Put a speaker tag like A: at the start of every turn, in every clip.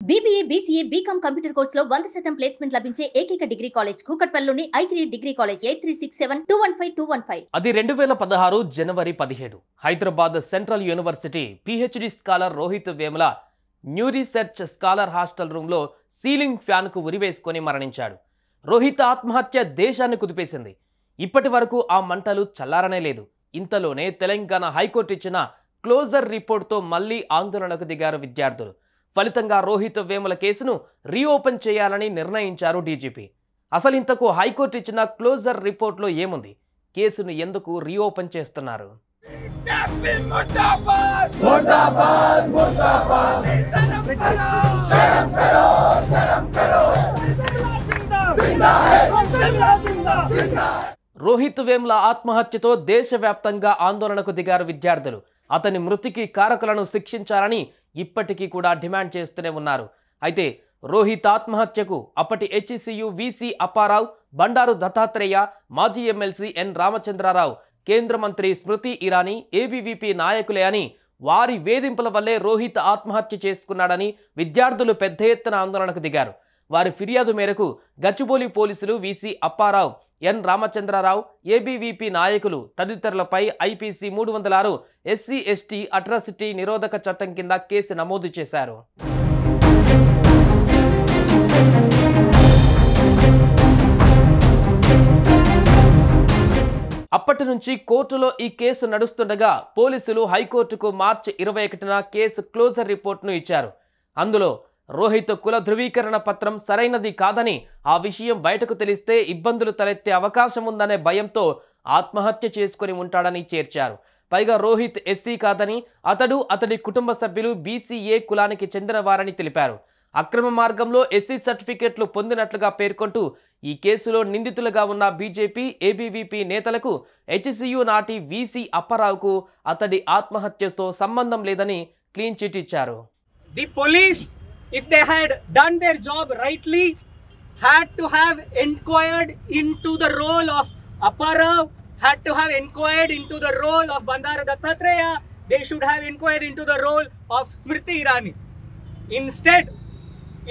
A: BBA, BCA, BCom computer కోర్సులో 100% placement లభించే ఏకైక డిగ్రీ కాలేజ్ కూకట్పల్లిలోని I3 డిగ్రీ కాలేజ్ 8367215215.
B: అది 2016 జనవరి 17 Hyderabad central university PhD scholar Rohith Vemula new research scholar hostel రూమ్లో సీలింగ్ ఫ్యాన్కు ఉరివేసుకొని మరణించాడు. రోహిత్ ఆత్మహత్య దేశాన్ని కుదిపేసింది. ఇప్పటి వరకు ఆ మంటలు చల్లారనే లేదు. ఇంతలోనే తెలంగాణ హైకోర్టు ఇచ్చిన క్లోజర్ రిపోర్ట్తో మళ్లీ ఆందోళనకు దిగారు విద్యార్థులు. ఫలితంగా రోహిత్ వేముల కేసును రీఓపెన్ చేయాలని నిర్ణయించారు డీజీపీ. అసలు ఇంతకు హైకోర్టు ఇచ్చిన క్లోజర్ రిపోర్ట్లో ఏముంది? కేసును ఎందుకు రీఓపెన్ చేస్తున్నారు? రోహిత్ వేముల ఆత్మహత్యతో దేశవ్యాప్తంగా ఆందోళనకు దిగారు విద్యార్థులు. అతని మృతికి కారకులను శిక్షించాలని ఇప్పటికీ కూడా డిమాండ్ చేస్తూనే ఉన్నారు. అయితే రోహిత్ ఆత్మహత్యకు అప్పటి HCU VC అప్పారావు, బండారు దత్తాత్రేయ, మాజీ ఎమ్మెల్సీ ఎన్ రామచంద్రరావు, కేంద్ర మంత్రి స్మృతి ఇరానీ, ABVP నాయకులే అని, వారి వేధింపుల వల్లే రోహిత్ ఆత్మహత్య చేసుకున్నాడని విద్యార్థులు పెద్ద ఎత్తున ఆందోళనకు దిగారు. వారి ఫిర్యాదు మేరకు గచ్చిబౌలి పోలీసులు VC అప్పారావు, ఎన్ రామచంద్రరావు, ABVP నాయకులు తదితరులపై IPC 306 SC/ST అట్రాసిటీ నిరోధక చట్టం కింద కేసు నమోదు చేశారు. అప్పటి నుంచి కోర్టులో ఈ కేసు నడుస్తుండగా పోలీసులు హైకోర్టుకు మార్చి 21న కేసు క్లోజర్ రిపోర్ట్ను ఇచ్చారు. అందులో రోహిత్ కుల ధృవీకరణ పత్రం సరైనది కాదని, ఆ విషయం బయటకు తెలిస్తే ఇబ్బందులు తలెత్తే అవకాశం ఉందనే భయంతో ఆత్మహత్య చేసుకుని ఉంటాడని చేర్చారు. పైగా రోహిత్ SC కాదని, అతడి కుటుంబ సభ్యులు BCA కులానికి చెందినవారని తెలిపారు. అక్రమ మార్గంలో SC సర్టిఫికెట్లు పొందినట్లుగా పేర్కొంటూ ఈ కేసులో నిందితులుగా ఉన్న BJP, ABVP నేతలకు HCU నాటి VC అప్పారావుకు అతడి ఆత్మహత్యతో సంబంధం లేదని క్లీన్ చిట్ ఇచ్చారు.
C: The police, if they had done their job rightly, had to have inquired into the role of Apparao, had to have inquired into the role of Bandaru Dattatreya, they should have inquired into the role of Smriti Irani. Instead,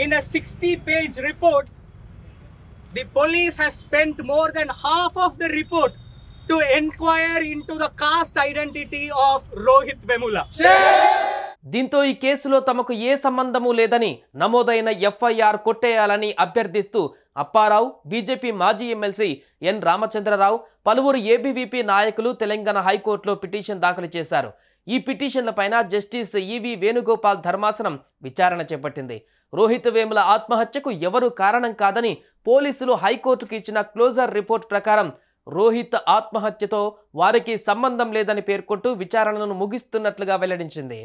C: in a 60-page report, the police has spent more than half of the report to inquire into the caste identity of Rohit Vemula.
B: దీంతో ఈ కేసులో తమకు ఏ సంబంధము లేదని నమోదైన FIR కొట్టేయాలని అభ్యర్థిస్తూ Apparao, BJP మాజీ MLC N Ramachandra Rao, పలువురు ABVP నాయకులు తెలంగాణ హైకోర్టులో పిటిషన్ దాఖలు చేశారు. ఈ పిటిషన్లపైన జస్టిస్ EV వేణుగోపాల్ ధర్మాసనం విచారణ చేపట్టింది. రోహిత్ వేముల ఆత్మహత్యకు ఎవరు కారణం కాదని పోలీసులు హైకోర్టుకు ఇచ్చిన క్లోజర్ రిపోర్ట్ ప్రకారం రోహిత్ ఆత్మహత్యతో వారికి సంబంధం లేదని పేర్కొంటూ విచారణను ముగిస్తున్నట్లుగా వెల్లడించింది.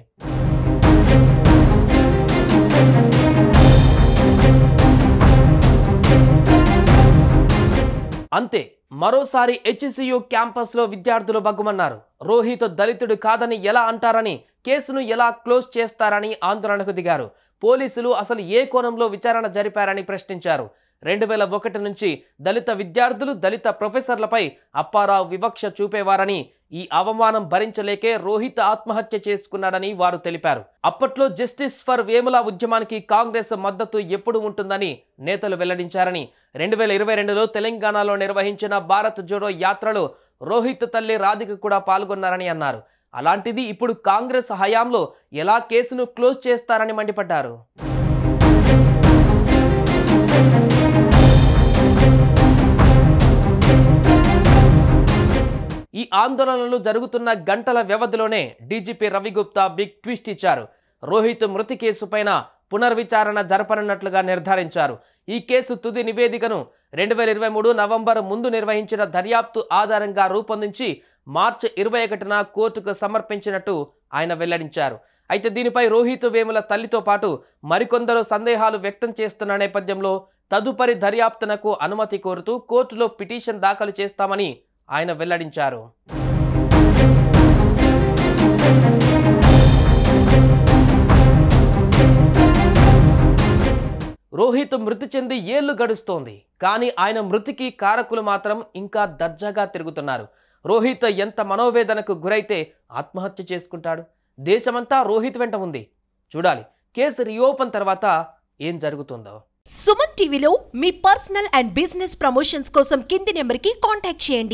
B: అంతే, మరోసారి HCU క్యాంపస్లో విద్యార్థులు బగ్గుమన్నారు. రోహిత్ దళితుడు కాదని ఎలా అంటారని, కేసును ఎలా క్లోజ్ చేస్తారని ఆందోళనకు దిగారు. పోలీసులు అసలు ఏ కోణంలో విచారణ జరిపారని ప్రశ్నించారు. 2001 నుంచి దళిత విద్యార్థులు, దళిత ప్రొఫెసర్లపై అప్పారావు వివక్ష చూపేవారని, ఈ అవమానం భరించలేకే రోహిత్ ఆత్మహత్య చేసుకున్నాడని వారు తెలిపారు. అప్పట్లో జస్టిస్ ఫర్ వేముల ఉద్యమానికి కాంగ్రెస్ మద్దతు ఎప్పుడు ఉంటుందని నేతలు వెల్లడించారని, 2022లో తెలంగాణలో నిర్వహించిన భారత్ జోడో యాత్రలో రోహిత్ తల్లి రాధిక కూడా పాల్గొన్నారని అన్నారు. అలాంటిది ఇప్పుడు కాంగ్రెస్ హయాంలో ఎలా కేసును క్లోజ్ చేస్తారని మండిపడ్డారు. ఈ ఆందోళనలు జరుగుతున్న గంటల వ్యవధిలోనే డీజీపీ రవిగుప్తా బిగ్ ట్విస్ట్ ఇచ్చారు. రోహిత్ మృతి కేసుపైన పునర్విచారణ జరపనున్నట్లుగా నిర్ధారించారు. ఈ కేసు తుది నివేదికను 2023 నవంబర్ ముందు నిర్వహించిన దర్యాప్తు ఆధారంగా రూపొందించి మార్చి 21న కోర్టుకు సమర్పించినట్టు ఆయన వెల్లడించారు. అయితే దీనిపై రోహిత్ వేముల తల్లితో పాటు మరికొందరు సందేహాలు వ్యక్తం చేస్తున్న నేపథ్యంలో తదుపరి దర్యాప్తునకు అనుమతి కోరుతూ కోర్టులో పిటిషన్ దాఖలు చేస్తామని ఆయన వెల్లడించారు. రోహిత్ మృతి చెంది ఏళ్లు గడుస్తోంది, కానీ ఆయన మృతికి కారకులు మాత్రం ఇంకా దర్జాగా తిరుగుతున్నారు. రోహిత్ ఎంత మనోవేదనకు గురైతే ఆత్మహత్య చేసుకుంటాడు? దేశమంతా రోహిత్ వెంట ఉంది. చూడాలి కేసు రీఓపెన్ తర్వాత ఏం జరుగుతుందో.
D: సుమన్ టీవీలో మీ పర్సనల్ అండ్ బిజినెస్ ప్రమోషన్స్ కోసం కింది నెంబర్కి కాంటాక్ట్ చేయండి.